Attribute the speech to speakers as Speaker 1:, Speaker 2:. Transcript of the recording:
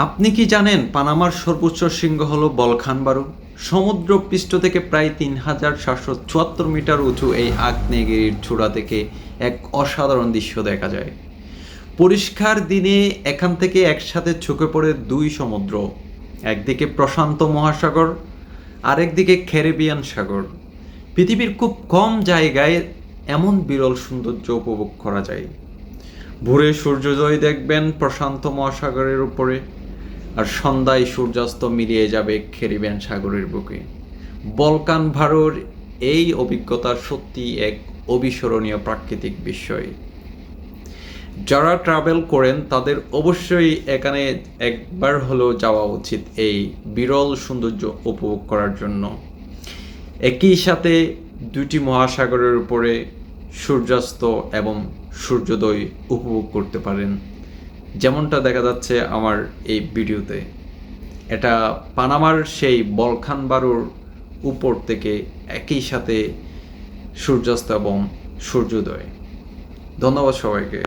Speaker 1: আপনি কি জানেন পানামার সর্বোচ্চ শৃঙ্গ হলো বলখান বারু? সমুদ্র পৃষ্ঠ থেকে প্রায় 3774 মিটার উঁচু এই আগ্নেয়গিরির চূড়া থেকে এক অসাধারণ দৃশ্য দেখা যায়। পরিষ্কার দিনে এখান থেকে একসাথে চোখে পড়ে দুই সমুদ্র, একদিকে প্রশান্ত মহাসাগর, আরেকদিকে ক্যারিবিয়ান সাগর। পৃথিবীর খুব কম জায়গায় এমন বিরল সৌন্দর্য উপভোগ করা যায়। ভোরে সূর্যোদয় দেখবেন প্রশান্ত মহাসাগরের উপরে, আর সন্ধ্যায় সূর্যাস্ত মিলিয়ে যাবে ক্যারিবিয়ান সাগরের বুকে। বলকান ভারোর এই অভিজ্ঞতা সত্যি এক অবিস্মরণীয় প্রাকৃতিক বিষয়। যারা ট্রাভেল করেন তাদের অবশ্যই এখানে একবার হলেও যাওয়া উচিত এই বিরল সৌন্দর্য উপভোগ করার জন্য। একই সাথে দুটি মহাসাগরের উপরে সূর্যাস্ত এবং সূর্যোদয় উপভোগ করতে পারেন, যেমনটা দেখা যাচ্ছে আমার এই ভিডিওতে। এটা পানামার সেই বলখান বারুর উপর থেকে একই সাথে সূর্যাস্ত এবং সূর্যোদয়। ধন্যবাদ সবাইকে।